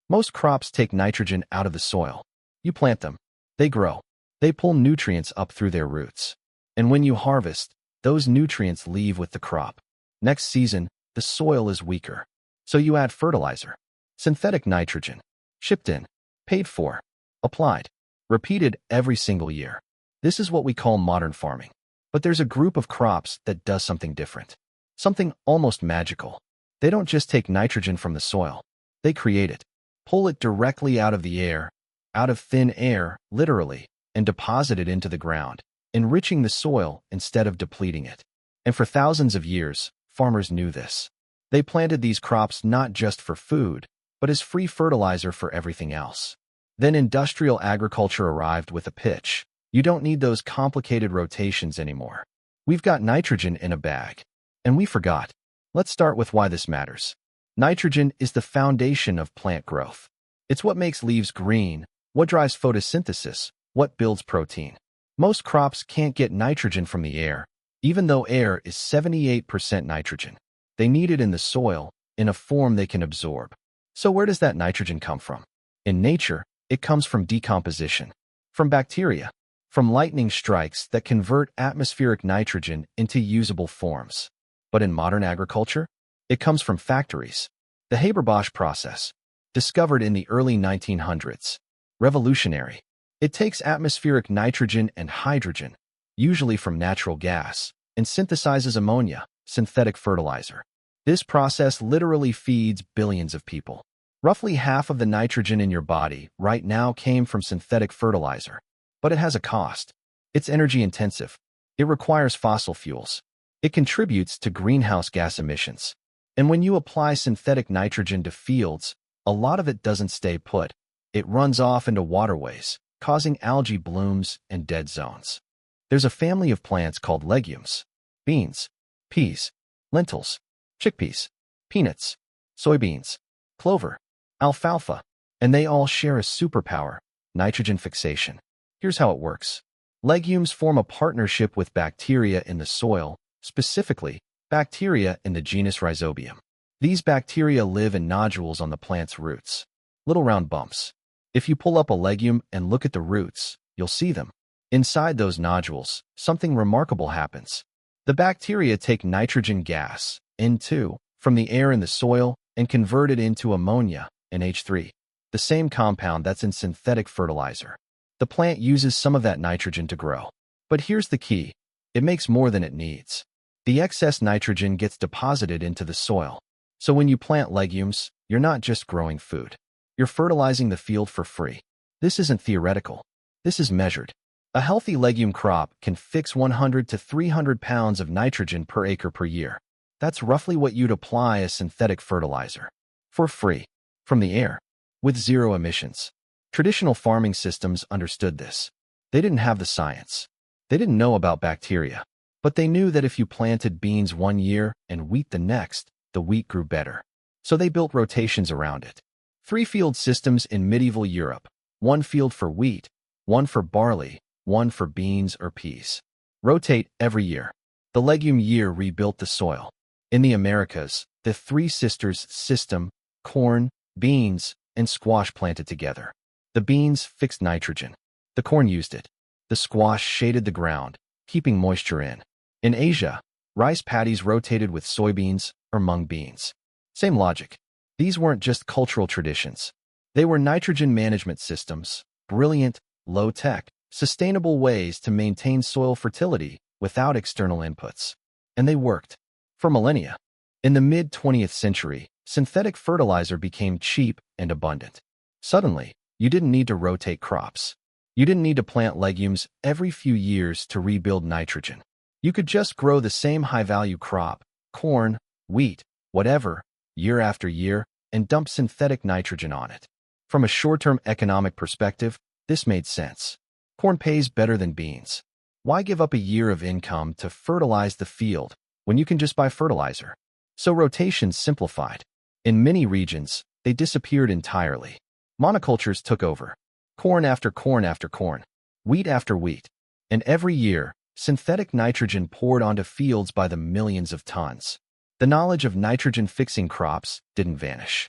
Most crops take nitrogen out of the soil. You plant them. They grow. They pull nutrients up through their roots. And when you harvest, those nutrients leave with the crop. Next season, the soil is weaker. So you add fertilizer. Synthetic nitrogen. Shipped in. Paid for. Applied. Repeated every single year. This is what we call modern farming. But there's a group of crops that does something different. Something almost magical. They don't just take nitrogen from the soil. They create it. Pull it directly out of the air, out of thin air, literally, and deposit it into the ground, enriching the soil instead of depleting it. And for thousands of years, farmers knew this. They planted these crops not just for food, but as free fertilizer for everything else. Then industrial agriculture arrived with a pitch. You don't need those complicated rotations anymore. We've got nitrogen in a bag. And we forgot. Let's start with why this matters. Nitrogen is the foundation of plant growth. It's what makes leaves green, what drives photosynthesis, what builds protein. Most crops can't get nitrogen from the air, even though air is 78% nitrogen. They need it in the soil, in a form they can absorb. So where does that nitrogen come from? In nature, it comes from decomposition, from bacteria, from lightning strikes that convert atmospheric nitrogen into usable forms. But in modern agriculture, it comes from factories. The Haber-Bosch process, discovered in the early 1900s. Revolutionary. It takes atmospheric nitrogen and hydrogen, usually from natural gas, and synthesizes ammonia, synthetic fertilizer. This process literally feeds billions of people. Roughly half of the nitrogen in your body right now came from synthetic fertilizer. But it has a cost. It's energy intensive. It requires fossil fuels. It contributes to greenhouse gas emissions. And when you apply synthetic nitrogen to fields, a lot of it doesn't stay put. It runs off into waterways, causing algae blooms and dead zones. There's a family of plants called legumes: beans, peas, lentils, chickpeas, peanuts, soybeans, clover, alfalfa, and they all share a superpower: nitrogen fixation. Here's how it works. Legumes form a partnership with bacteria in the soil, specifically bacteria in the genus Rhizobium. These bacteria live in nodules on the plant's roots, little round bumps. If you pull up a legume and look at the roots, you'll see them. Inside those nodules, something remarkable happens. The bacteria take nitrogen gas, N2, from the air in the soil and convert it into ammonia, NH3, the same compound that's in synthetic fertilizer. The plant uses some of that nitrogen to grow. But here's the key. It makes more than it needs. The excess nitrogen gets deposited into the soil. So when you plant legumes, you're not just growing food. You're fertilizing the field for free. This isn't theoretical. This is measured. A healthy legume crop can fix 100 to 300 pounds of nitrogen per acre per year. That's roughly what you'd apply as synthetic fertilizer. For free. From the air. With zero emissions. Traditional farming systems understood this. They didn't have the science. They didn't know about bacteria. But they knew that if you planted beans one year and wheat the next, the wheat grew better. So they built rotations around it. 3 field systems in medieval Europe. 1 field for wheat, 1 for barley, 1 for beans or peas. Rotate every year. The legume year rebuilt the soil. In the Americas, the 3 sisters system, corn, beans, and squash planted together. The beans fixed nitrogen. The corn used it. The squash shaded the ground, keeping moisture in. In Asia, rice paddies rotated with soybeans or mung beans. Same logic. These weren't just cultural traditions. They were nitrogen management systems, brilliant, low-tech, sustainable ways to maintain soil fertility without external inputs. And they worked. For millennia. In the mid-20th century, synthetic fertilizer became cheap and abundant. Suddenly, you didn't need to rotate crops. You didn't need to plant legumes every few years to rebuild nitrogen. You could just grow the same high-value crop, corn, wheat, whatever, year after year, and dump synthetic nitrogen on it. From a short-term economic perspective, this made sense. Corn pays better than beans. Why give up a year of income to fertilize the field when you can just buy fertilizer? So rotations simplified. In many regions, they disappeared entirely. Monocultures took over. Corn after corn after corn, wheat after wheat. And every year, synthetic nitrogen poured onto fields by the millions of tons. The knowledge of nitrogen-fixing crops didn't vanish.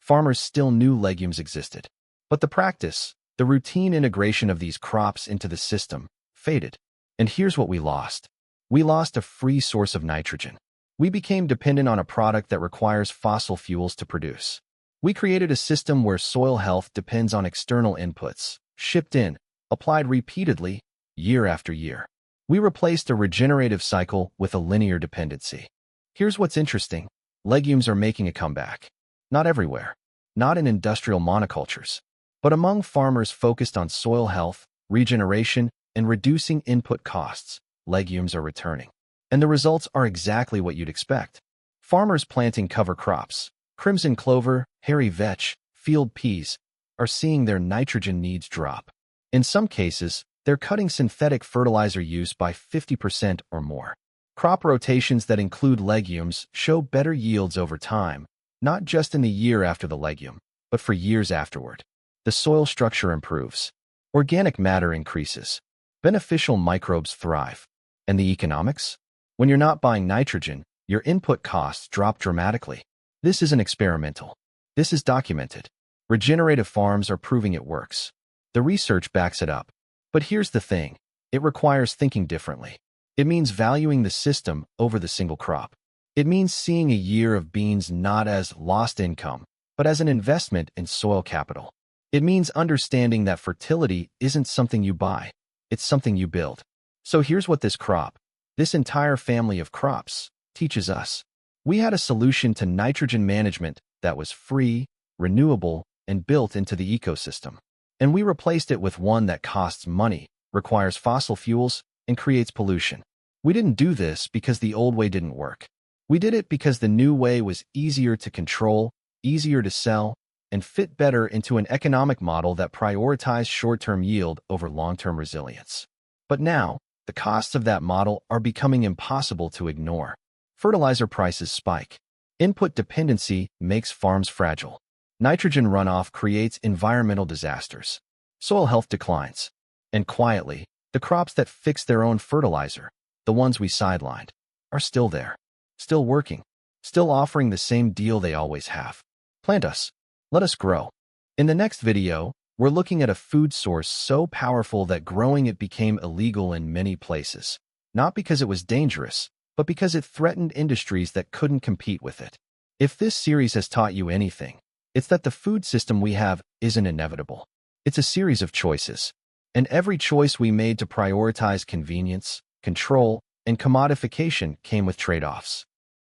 Farmers still knew legumes existed. But the practice, the routine integration of these crops into the system, faded. And here's what we lost. We lost a free source of nitrogen. We became dependent on a product that requires fossil fuels to produce. We created a system where soil health depends on external inputs, shipped in, applied repeatedly, year after year. We replaced a regenerative cycle with a linear dependency. Here's what's interesting. Legumes are making a comeback. Not everywhere. Not in industrial monocultures. But among farmers focused on soil health, regeneration, and reducing input costs, legumes are returning. And the results are exactly what you'd expect. Farmers planting cover crops, crimson clover, hairy vetch, field peas, are seeing their nitrogen needs drop. In some cases, they're cutting synthetic fertilizer use by 50% or more. Crop rotations that include legumes show better yields over time, not just in the year after the legume, but for years afterward. The soil structure improves. Organic matter increases. Beneficial microbes thrive. And the economics? When you're not buying nitrogen, your input costs drop dramatically. This isn't experimental. This is documented. Regenerative farms are proving it works. The research backs it up. But here's the thing. It requires thinking differently. It means valuing the system over the single crop. It means seeing a year of beans not as lost income, but as an investment in soil capital. It means understanding that fertility isn't something you buy. It's something you build. So here's what this crop, this entire family of crops, teaches us. We had a solution to nitrogen management that was free, renewable, and built into the ecosystem. And we replaced it with one that costs money, requires fossil fuels, and creates pollution. We didn't do this because the old way didn't work. We did it because the new way was easier to control, easier to sell, and fit better into an economic model that prioritized short-term yield over long-term resilience. But now, the costs of that model are becoming impossible to ignore. Fertilizer prices spike. Input dependency makes farms fragile. Nitrogen runoff creates environmental disasters. Soil health declines. And quietly, the crops that fix their own fertilizer, the ones we sidelined, are still there. Still working. Still offering the same deal they always have. Plant us. Let us grow. In the next video, we're looking at a food source so powerful that growing it became illegal in many places. Not because it was dangerous, but because it threatened industries that couldn't compete with it. If this series has taught you anything, it's that the food system we have isn't inevitable. It's a series of choices. And every choice we made to prioritize convenience, control, and commodification came with trade-offs.